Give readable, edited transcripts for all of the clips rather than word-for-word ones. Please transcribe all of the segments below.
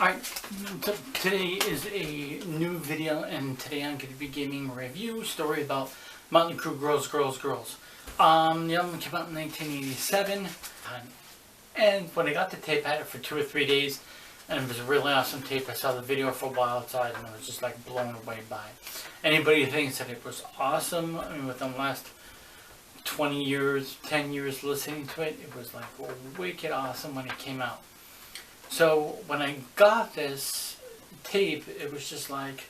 Alright, so today is a new video, and today I'm going to be giving a review story about Motley Crue Girls, Girls, Girls. The album came out in 1987, and when I got the tape, I had it for 2 or 3 days, and it was a really awesome tape. I saw the video for a while outside, and I was just like blown away by it. Anybody who thinks that it was awesome, I mean, within the last 20 years, 10 years listening to it, it was like wicked awesome when it came out. So when I got this tape, it was just like,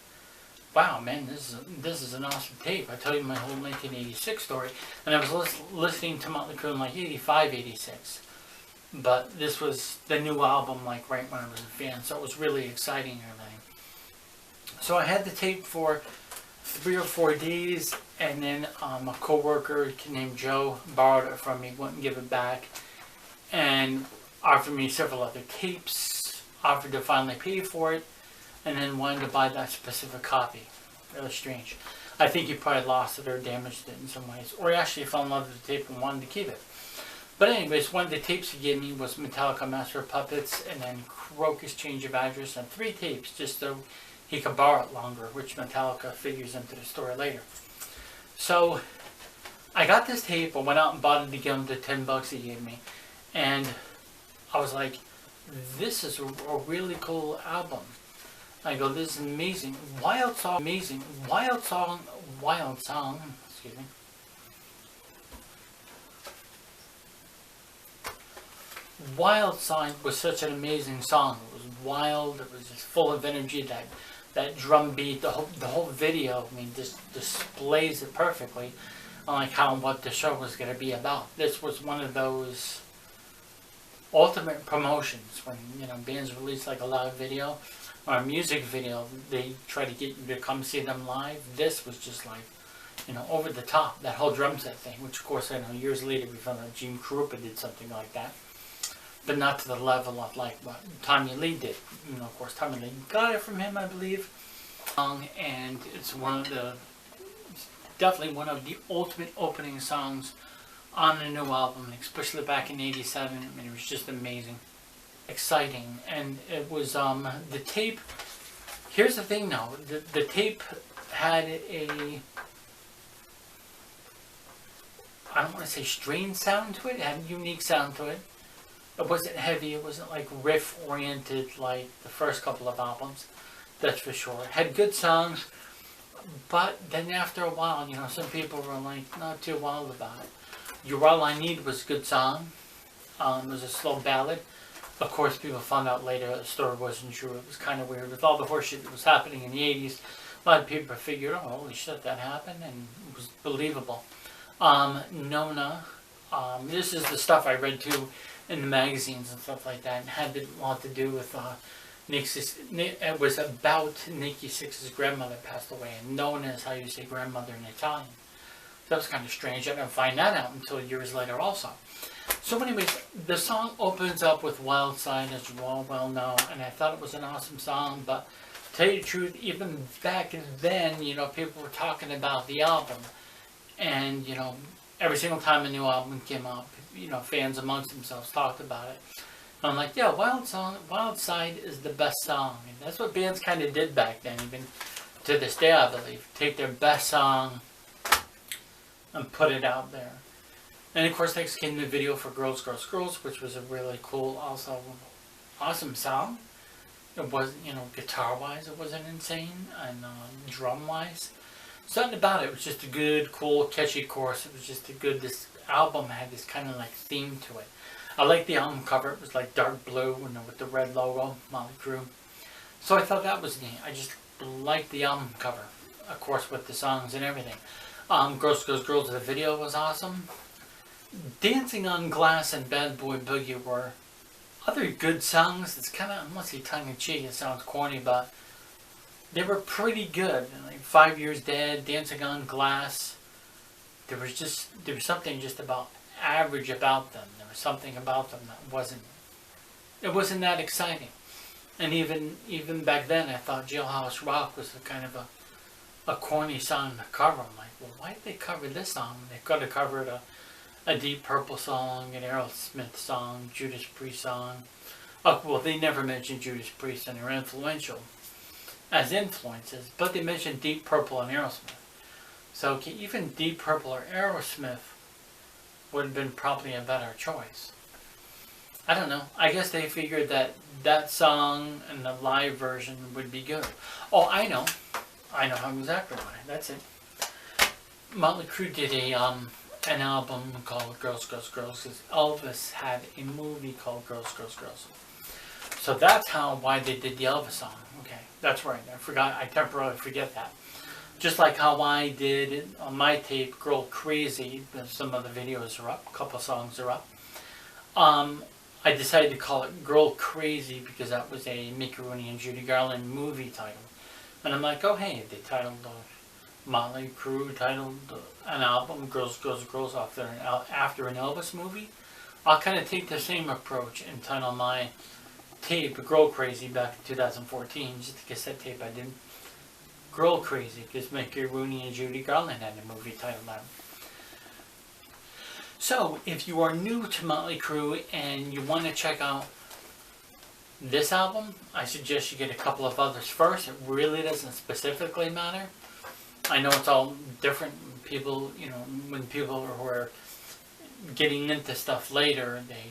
wow, man, this is an awesome tape. I tell you my whole 1986 story, and I was listening to Motley Crue in like 85, 86. But this was the new album, like right when I was a fan, so it was really exciting and everything. So I had the tape for 3 or 4 days, and then a co-worker named Joe borrowed it from me, wouldn't give it back, and offered me several other tapes, offered to finally pay for it, and then wanted to buy that specific copy. Really strange. I think he probably lost it or damaged it in some ways, or he actually fell in love with the tape and wanted to keep it. But anyways, one of the tapes he gave me was Metallica Master of Puppets, and then Crocus Change of Address, and 3 tapes just so he could borrow it longer, which Metallica figures into the story later. So I got this tape, I went out and bought it again for the $10 he gave me, and I was like, this is a really cool album. I go, this is amazing. Wild song, amazing. Wild song, excuse me. Wild Song was such an amazing song. It was wild, it was just full of energy, that drum beat, the whole video, I mean, just displays it perfectly, like what the show was going to be about. This was one of those ultimate promotions when, you know, bands release like a live video or a music video, they try to get you to come see them live. This was just like, you know, over the top, that whole drum set thing, which of course I know years later we found out Gene Krupa did something like that, but not to the level of like what Tommy Lee did. You know, of course Tommy Lee got it from him, I believe, and it's definitely one of the ultimate opening songs on a new album, especially back in '87. I mean, it was just amazing, exciting, and it was the tape. Here's the thing, though, the tape had a, I don't want to say strange sound to it. It had a unique sound to it. It wasn't heavy. It wasn't like riff oriented like the first couple of albums. That's for sure. It had good songs, but then after a while, you know, some people were like not too wild about it. You're All I Need was a good song. It was a slow ballad. Of course, people found out later the story wasn't true. It was kind of weird. With all the horseshit that was happening in the 80s, a lot of people figured, oh, holy shit, that happened, and it was believable. Nona, this is the stuff I read too in the magazines and stuff like that, and had a lot to do with it was about Nikki Sixx's grandmother passed away, and Nona is how you say grandmother in Italian. That was kind of strange. I didn't find that out until years later also. So anyways, the song opens up with Wild Side, as you all well know, and I thought it was an awesome song, but to tell you the truth, even back then, you know, people were talking about the album, and, you know, every single time a new album came out, you know, fans amongst themselves talked about it. And I'm like, yeah, Wild Side is the best song. And that's what bands kind of did back then, even to this day, I believe. Take their best song and put it out there. And of course, next came the video for Girls, Girls, Girls, which was a really cool, also awesome song. It wasn't, you know, guitar-wise, it wasn't insane, and drum-wise. Something about it was just a good, cool, catchy chorus. It was just a good, this album had this kind of like theme to it. I liked the album cover. It was like dark blue, you know, with the red logo, Motley Crue. So I thought that was neat. I just liked the album cover, of course, with the songs and everything. Girls, Girls, Girls, the video was awesome. Dancing on Glass and Bad Boy Boogie were other good songs. It's kind of, I must say tongue-in-cheek, it sounds corny, but they were pretty good. Like 5 Years Dead, Dancing on Glass. There was something just about average about them. There was something about them that wasn't that exciting. And even back then, I thought Jailhouse Rock was a kind of a corny song to cover. I'm like, well, why did they cover this song? They could have covered a Deep Purple song, an Aerosmith song, Judas Priest song, Oh, well, they never mentioned Judas Priest and they're influential as influences, but they mentioned Deep Purple and Aerosmith. So even Deep Purple or Aerosmith would have been probably a better choice. I don't know. I guess they figured that that song and the live version would be good. Oh, I know. I know exactly why. That's it. Motley Crue did an album called Girls, Girls, Girls because Elvis had a movie called Girls, Girls, Girls. So that's why they did the Elvis song. Okay, that's right. I temporarily forget that. Just like how I did on my tape, Girl Crazy. Some of the videos are up. A couple songs are up. I decided to call it Girl Crazy because that was a Mickey Rooney and Judy Garland movie title. And I'm like, oh hey, they titled Motley Crue titled an album Girls, Girls, Girls after an Elvis movie. I'll kind of take the same approach and title my tape Girl Crazy back in 2014, just a cassette tape I did. Girl Crazy because Mickey Rooney and Judy Garland had a movie titled that. So, if you are new to Motley Crue and you want to check out this album, I suggest you get a couple of others first. It really doesn't specifically matter. I know it's all different. People, when people who are getting into stuff later, they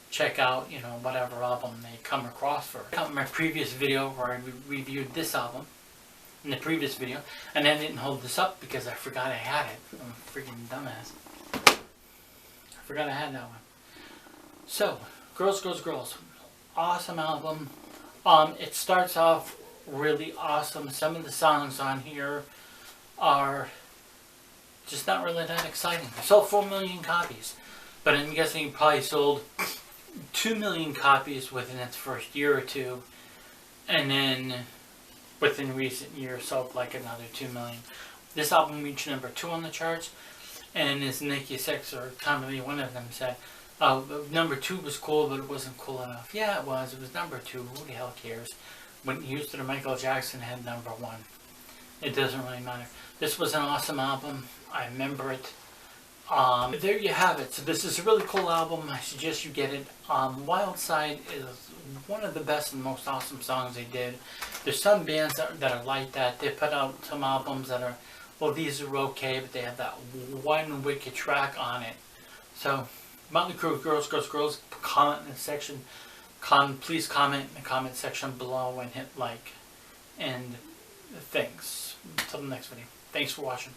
check out, whatever album they come across first. Check out my previous video where I reviewed this album in the previous video, and I didn't hold this up because I forgot I had it. I'm a freaking dumbass. I forgot I had that one. So, Girls, Girls, Girls. Awesome album. It starts off really awesome. Some of the songs on here are just not really that exciting. They sold 4 million copies, but I'm guessing it probably sold 2 million copies within its first year or two, and then within recent years sold like another 2 million. This album reached number 2 on the charts. And as Nikki Sixx or Tommy Lee, one of them said, oh, number 2 was cool, but it wasn't cool enough. Yeah, it was. It was number 2. Who the hell cares? When Houston or Michael Jackson had number 1. It doesn't really matter. This was an awesome album. I remember it. There you have it. So this is a really cool album. I suggest you get it. Wild Side is one of the best and most awesome songs they did. There's some bands that are like that. They put out some albums that are, well, these are okay, but they have that one wicked track on it. So, Motley Crue, Girls, Girls, Girls, comment in the section. Please comment in the comment section below and hit like. And thanks. Until the next video. Thanks for watching.